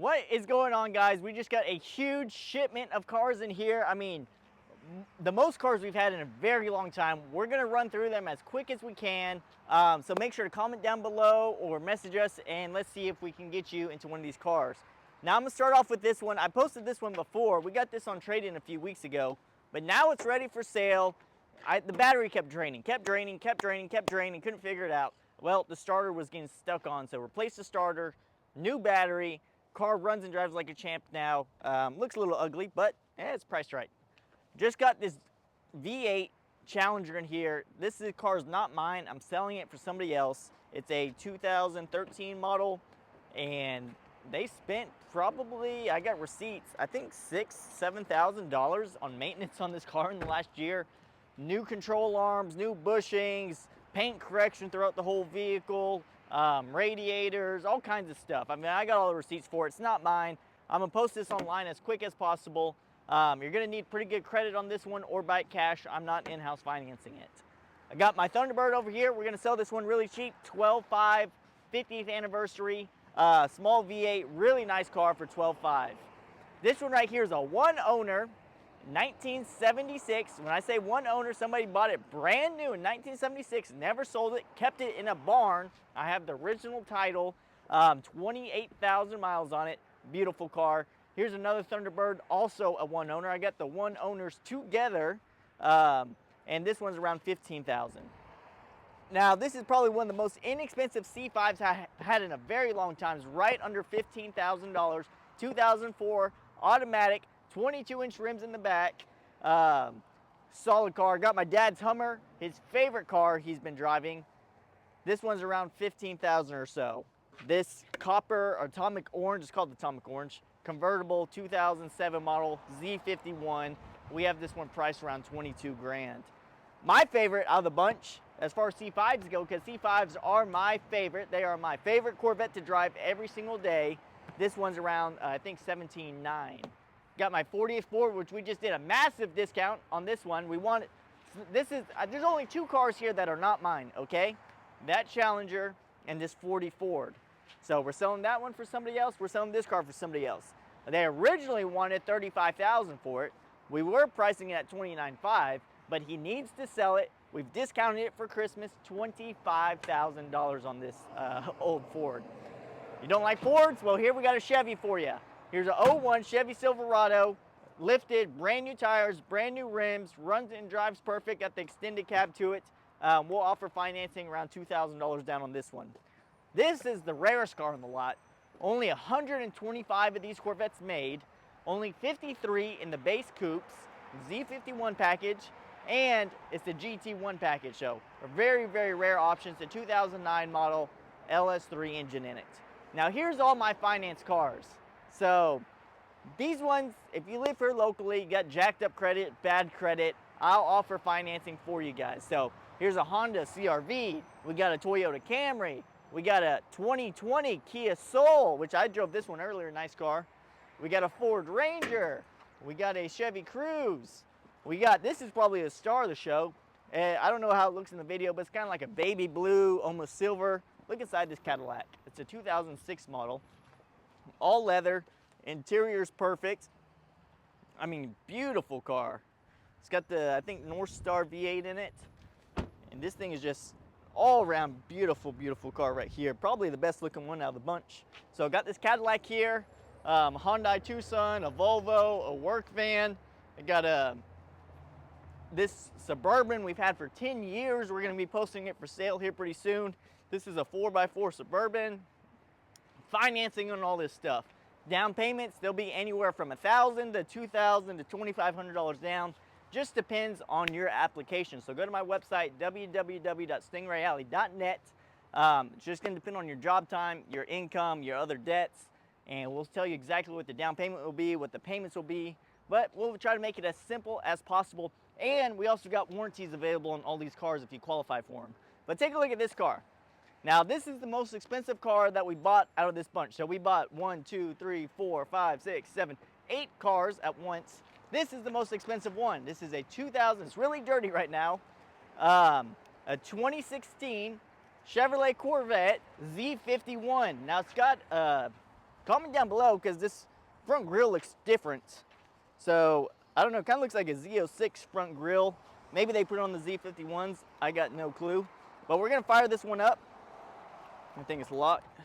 What is going on, guys? We just got a huge shipment of cars in here. I mean, the most cars we've had in a very long time. We're gonna run through them as quick as we can. So make sure to comment down below or message us and let's see if we can get you into one of these cars. Now I'm gonna start off with this one. I posted this one before. We got this on trade-in a few weeks ago, but now it's ready for sale. The battery kept draining, couldn't figure it out. Well, the starter was getting stuck on, so replaced the starter, new battery. Car runs and drives like a champ now. Looks a little ugly, but it's priced right. Just got this V8 Challenger in here. This car's not mine. I'm selling it for somebody else. It's a 2013 model, and they spent probably, I got receipts, I think $7,000 on maintenance on this car in the last year. New control arms, new bushings, paint correction throughout the whole vehicle, radiators, all kinds of stuff. I mean, I got all the receipts for it. It's not mine. I'm gonna post this online as quick as possible. You're gonna need pretty good credit on this one or buy it cash. I'm not in-house financing it. I got my Thunderbird over here. We're gonna sell this one really cheap, 12.5, 50th anniversary, small V8, really nice car for 12.5. This one right here is a one owner, 1976. When I say one owner, somebody bought it brand new in 1976, never sold it, kept it in a barn. I have the original title, 28,000 miles on it. Beautiful car. Here's another Thunderbird, also a one owner. I got the one owners together, and this one's around 15,000. Now, this is probably one of the most inexpensive C5s I've had in a very long time. It's right under $15,000, 2004, automatic, 22-inch rims in the back. Solid car. Got my dad's Hummer, his favorite car he's been driving. This one's around 15,000 or so. This copper atomic orange, it's called the atomic orange, convertible 2007 model Z51. We have this one priced around 22 grand. My favorite out of the bunch, as far as C5s go, because C5s are my favorite. They are my favorite Corvette to drive every single day. This one's around, I think, 17.9. Got my 40th Ford, which we just did a massive discount on this one. We want, this is, there's only two cars here that are not mine, okay? That Challenger and this 40 Ford. So we're selling that one for somebody else. We're selling this car for somebody else. They originally wanted $35,000 for it. We were pricing it at $29,500, but he needs to sell it. We've discounted it for Christmas, $25,000 on this old Ford. You don't like Fords? Well, here we got a Chevy for you. Here's a 01 Chevy Silverado, lifted, brand new tires, brand new rims, runs and drives perfect, got the extended cab to it. We'll offer financing around $2,000 down on this one. This is the rarest car in the lot. Only 125 of these Corvettes made, only 53 in the base coupes, Z51 package, and it's the GT1 package. So a very, very rare options, the 2009 model LS3 engine in it. Now here's all my finance cars. So these ones, if you live here locally, you got jacked up credit, bad credit, I'll offer financing for you guys. So here's a Honda CR-V, we got a Toyota Camry, we got a 2020 Kia Soul, which I drove this one earlier, nice car. We got a Ford Ranger, we got a Chevy Cruze, we got, this is probably the star of the show. I don't know how it looks in the video, but it's kind of like a baby blue, almost silver. Look inside this Cadillac. It's a 2006 model. All leather, interior's perfect. I mean, beautiful car. It's got the, I think, North Star V8 in it. And this thing is just all around beautiful, beautiful car right here. Probably the best looking one out of the bunch. So I got this Cadillac here, a Hyundai Tucson, a Volvo, a work van. I got this Suburban we've had for 10 years. We're gonna be posting it for sale here pretty soon. This is a 4x4 Suburban. Financing on all this stuff. Down payments, they'll be anywhere from $1,000 to $2,000 to $2,500 down. Just depends on your application. So go to my website, www.stingrayalley.net. It's just going to depend on your job time, your income, your other debts, and we'll tell you exactly what the down payment will be, what the payments will be, but we'll try to make it as simple as possible. And we also got warranties available on all these cars if you qualify for them. But take a look at this car. Now, this is the most expensive car that we bought out of this bunch. So we bought 1, 2, 3, 4, 5, 6, 7, 8 cars at once. This is the most expensive one. This is a 2000, it's really dirty right now, a 2016 Chevrolet Corvette Z51. Now, it's got comment down below because this front grille looks different. So I don't know, kind of looks like a Z06 front grille. Maybe they put it on the Z51s. I got no clue. But we're gonna fire this one up. I think it's locked.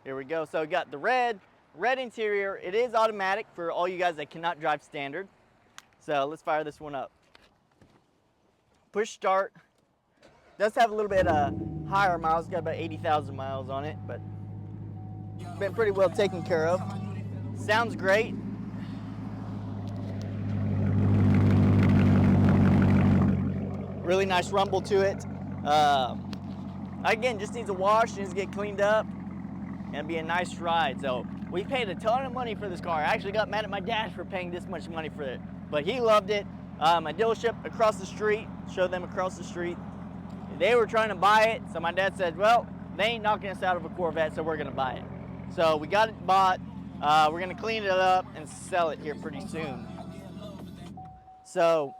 Here we go. So we got the red interior. It is automatic for all you guys that cannot drive standard. So let's fire this one up. Push start. Does have a little bit higher miles. Got about 80,000 miles on it, but been pretty well taken care of. Sounds great. Really nice rumble to it. Again, just needs a wash, needs to get cleaned up, and it'll be a nice ride. So we paid a ton of money for this car. I actually got mad at my dad for paying this much money for it, but he loved it. My dealership across the street, showed them across the street, they were trying to buy it, so my dad said, well, they ain't knocking us out of a Corvette, so we're gonna buy it. So we got it bought. We're gonna clean it up and sell it here pretty soon. So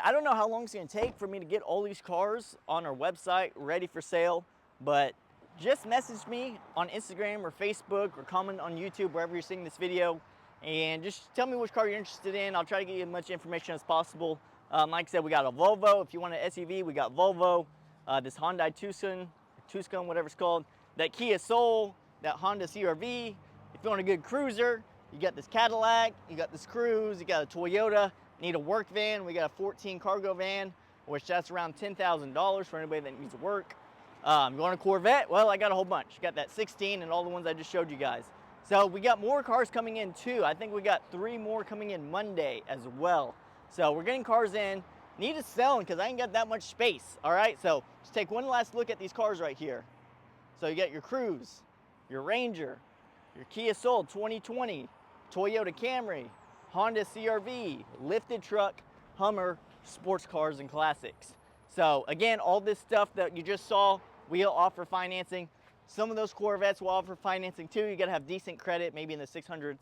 I don't know how long it's gonna take for me to get all these cars on our website ready for sale, but just message me on Instagram or Facebook or comment on YouTube, wherever you're seeing this video, and just tell me which car you're interested in. I'll try to get you as much information as possible. Like I said, we got a Volvo. If you want an SUV, we got Volvo, this Hyundai Tucson, whatever it's called, that Kia Soul, that Honda CR-V. If you want a good cruiser, you got this Cadillac, you got this Cruise, you got a Toyota. Need a work van, we got a 14 cargo van, which that's around $10,000 for anybody that needs to work. You want a Corvette? Well, I got a whole bunch. Got that 16 and all the ones I just showed you guys. So we got more cars coming in too. I think we got 3 more coming in Monday as well. So we're getting cars in. Need to sell them because I ain't got that much space. All right, so just take one last look at these cars right here. So you got your Cruise, your Ranger, your Kia Soul 2020, Toyota Camry, Honda CR-V, lifted truck, Hummer, sports cars, and classics. So again, all this stuff that you just saw, we'll offer financing. Some of those Corvettes will offer financing too. You gotta have decent credit, maybe in the 600s.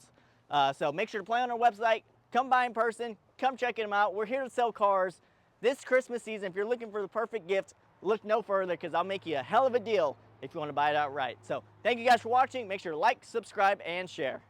So make sure to play on our website, come by in person, come check them out. We're here to sell cars. This Christmas season, if you're looking for the perfect gift, look no further because I'll make you a hell of a deal if you wanna buy it outright. So thank you guys for watching. Make sure to like, subscribe, and share.